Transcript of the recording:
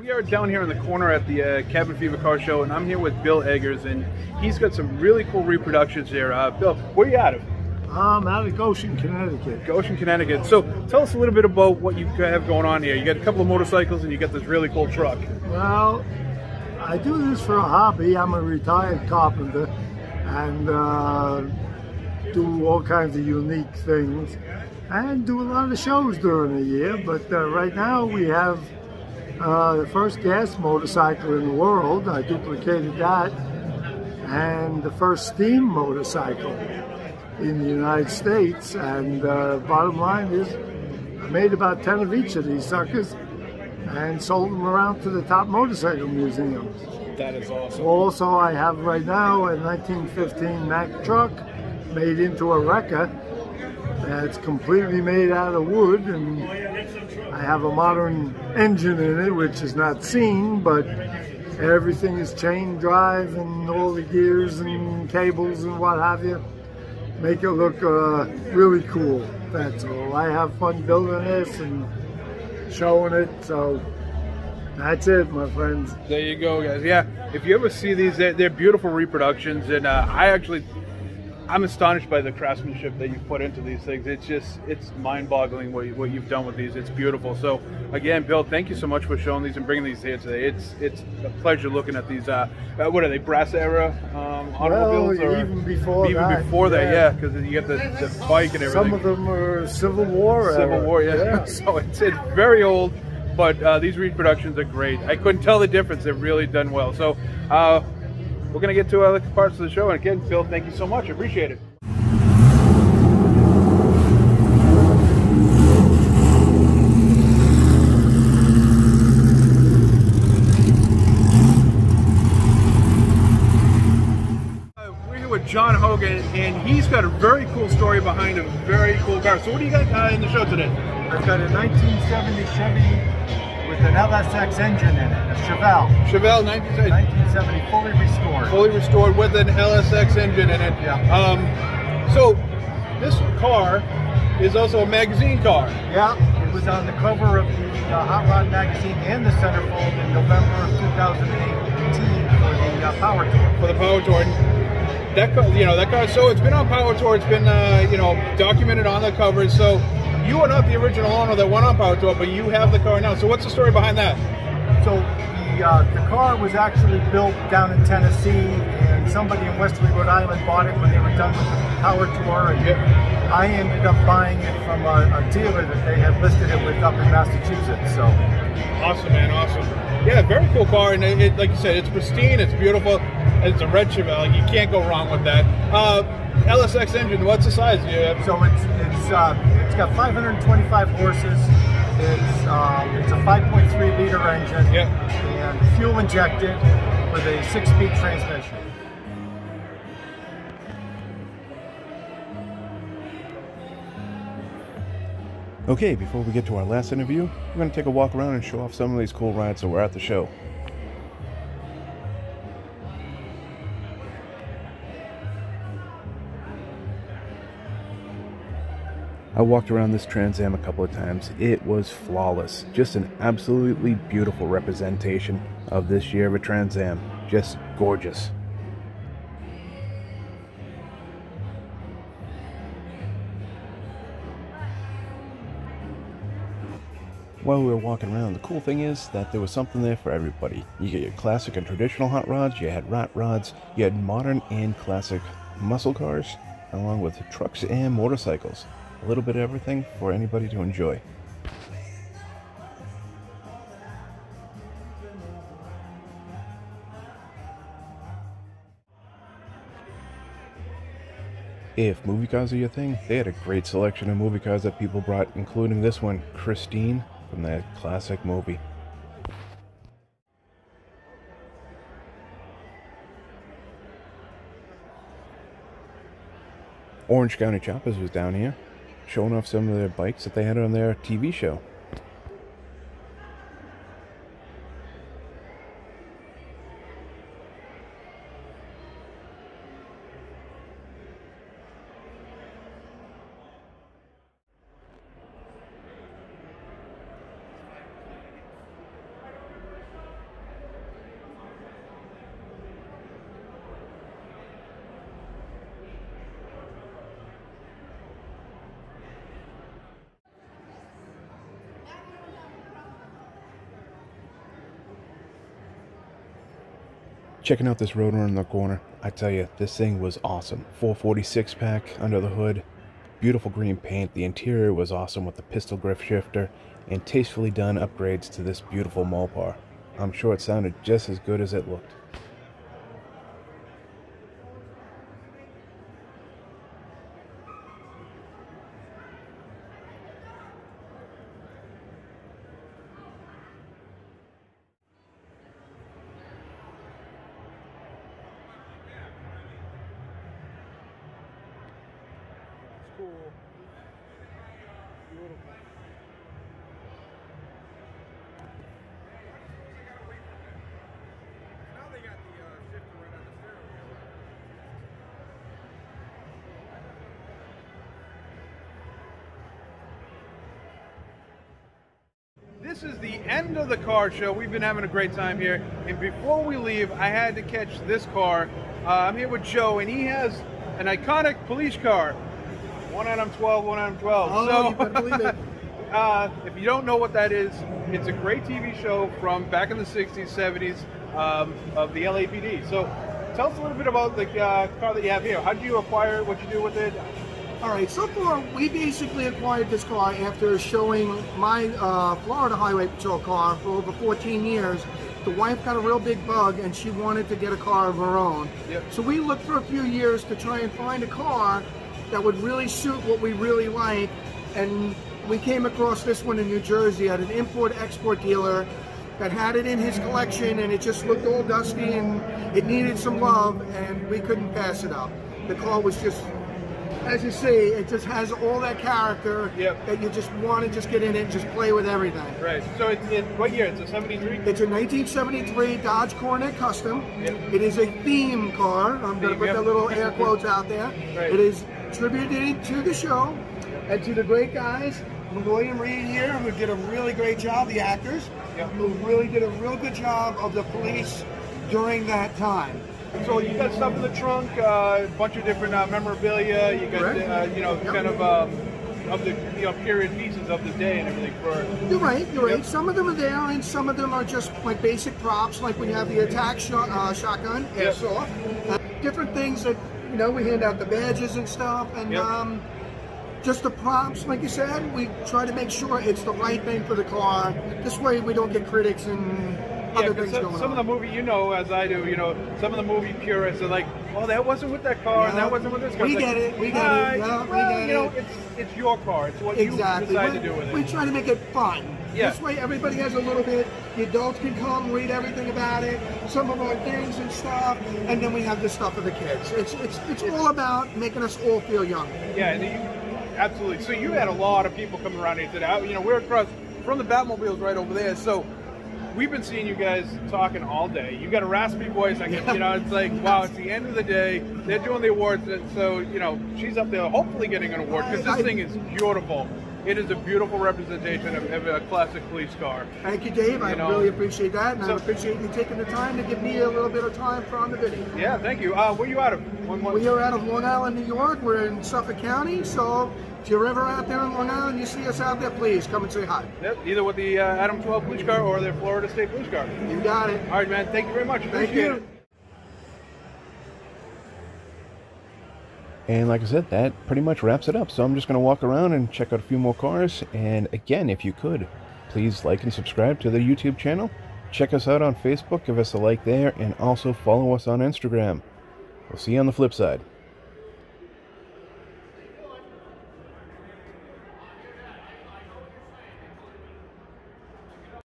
We are down here in the corner at the Cabin Fever Car Show, and I'm here with Bill Eggers, and he's got some really cool reproductions here. Bill, where are you out of? I'm out of Goshen, Connecticut. Goshen, Connecticut. So tell us a little bit about what you have going on here. You got a couple of motorcycles, and you got this really cool truck. Well, I do this for a hobby. I'm a retired carpenter, and do all kinds of unique things, and do a lot of shows during the year. But right now we have the first gas motorcycle in the world. I duplicated that, and the first steam motorcycle in the United States. And bottom line is, I made about 10 of each of these suckers and sold them around to the top motorcycle museums. That is awesome. Also, I have right now a 1915 Mack truck made into a wrecker that's completely made out of wood, and I have a modern engine in it, which is not seen, but everything is chain drive, and all the gears and cables and what have you make it look really cool. That's all. I have fun building this and showing it, so that's it, my friends. There you go, guys. Yeah, if you ever see these, they're beautiful reproductions, and I'm astonished by the craftsmanship that you've put into these things. It's mind-boggling what you've done with these. It's beautiful. So again, Bill, thank you so much for showing these and bringing these here today. It's a pleasure looking at these. What are they, brass era automobiles? Well, or even before that, yeah, because you got the bike and everything. Some of them are Civil War era. Civil War, yeah. So it's very old, but these reproductions are great. I couldn't tell the difference. They're really done well. So we're going to get to other parts of the show. And again, Bill, thank you so much. I appreciate it. We're here with John Hogan, and he's got a very cool story behind a very cool car. So what do you got in the show today? I've got a 1970 Chevy with an LSX engine in it, a Chevelle. Chevelle 1970, fully restored. Fully restored with an LSX engine in it. Yeah. So this car is also a magazine car. Yeah, it was on the cover of the Hot Rod magazine and the Centerfold in November of 2018 for the Power Tour. For the Power Tour. That car, so it's been on Power Tour. It's been documented on the covers. So you are not the original owner that went on Power Tour, but you have the car now. So what's the story behind that? So the car was actually built down in Tennessee, and somebody in Westerly, Rhode Island bought it when they were done with the Power Tour, and I ended up buying it from a dealer that they had listed it with up in Massachusetts. So awesome, man, awesome. Yeah, very cool car, and it, like you said, it's pristine, it's beautiful, and it's a red Chevelle. You can't go wrong with that. LSX engine, what's the size? So it's got 525 horses. It's a 5.3 liter engine, and fuel injected with a 6-speed transmission. Okay, before we get to our last interview, we're going to take a walk around and show off some of these cool rides that were at the show. I walked around this Trans Am a couple of times. It was flawless. Just an absolutely beautiful representation of this year of a Trans Am. Just gorgeous. While we were walking around, the cool thing is that there was something there for everybody. You get your classic and traditional hot rods, you had rat rods, you had modern and classic muscle cars, along with trucks and motorcycles. A little bit of everything for anybody to enjoy. If movie cars are your thing, they had a great selection of movie cars that people brought, including this one, Christine, from that classic movie. Orange County Choppers was down here, showing off some of their bikes that they had on their TV show. Checking out this rotor in the corner, I tell you, this thing was awesome. 446 pack under the hood, beautiful green paint. The interior was awesome with the pistol grip shifter and tastefully done upgrades to this beautiful Mopar. I'm sure it sounded just as good as it looked. Cool. Beautiful. Now they got the shifter right on the steering wheel. This is the end of the car show. We've been having a great time here. And before we leave, I had to catch this car. I'm here with Joe, and he has an iconic police car. One Adam 12, one Adam 12. Oh, so, you better believe it. If you don't know what that is, it's a great TV show from back in the 60s, 70s of the LAPD. So tell us a little bit about the car that you have here. How did you acquire it? What you do with it? All right, so far we basically acquired this car after showing my Florida Highway Patrol car for over 14 years. The wife got a real big bug and she wanted to get a car of her own. Yep. So we looked for a few years to try and find a car that would really suit what we really like, and we came across this one in New Jersey at an import-export dealer that had it in his collection, and it just looked all dusty and it needed some love, and we couldn't pass it up. The car was just, as you see, it just has all that character that you just want to just get in it and just play with everything. Right. So it's what year? It's a 73? It's a 1973 Dodge Coronet Custom. Yep. It is a theme car. I'm going to put the little air quotes out there. Right. It is tributed to the show and to the great guys, William Reed here, who did a really great job, the actors, who really did a real good job of the police during that time. So you got stuff in the trunk, a bunch of different memorabilia. You got you know, kind of the period pieces of the day and everything. For you're right. Some of them are there, and some of them are just like basic props, like when you have the attack shotgun, airsoft, different things that we hand out the badges and stuff, and just the props, like you said. We try to make sure it's the right thing for the car. This way, we don't get critics and other things going on. Some of the movie, as I do, some of the movie purists are like, "Oh, that wasn't with that car, and that wasn't with this car." We get it. We get it. It's your car. It's what you decide to do with it. We try to make it fun. Yeah. This way, everybody has a little bit. The adults can come, read everything about it, some of our things and stuff, and then we have the stuff for the kids. It's all about making us all feel young. Yeah, absolutely. So you had a lot of people coming around here today. We're across from the Batmobiles right over there. So we've been seeing you guys talking all day. You got a raspy voice. It's like, wow, it's the end of the day. They're doing the awards. So, she's up there hopefully getting an award because this thing is beautiful. It is a beautiful representation of a classic police car. Thank you, Dave. I really appreciate that, and I appreciate you taking the time to give me a little bit of time on the video. Yeah, thank you. Where are you out of? We are out of Long Island, New York. We're in Suffolk County, so if you're ever out there in Long Island, you see us out there, please come and say hi. Yep, either with the Adam 12 police car or their Florida State police car. You got it. All right, man. Thank you very much. Thank you. And like I said, that pretty much wraps it up. So I'm just going to walk around and check out a few more cars. And again, if you could, please like and subscribe to the YouTube channel. Check us out on Facebook, give us a like there, and also follow us on Instagram. We'll see you on the flip side.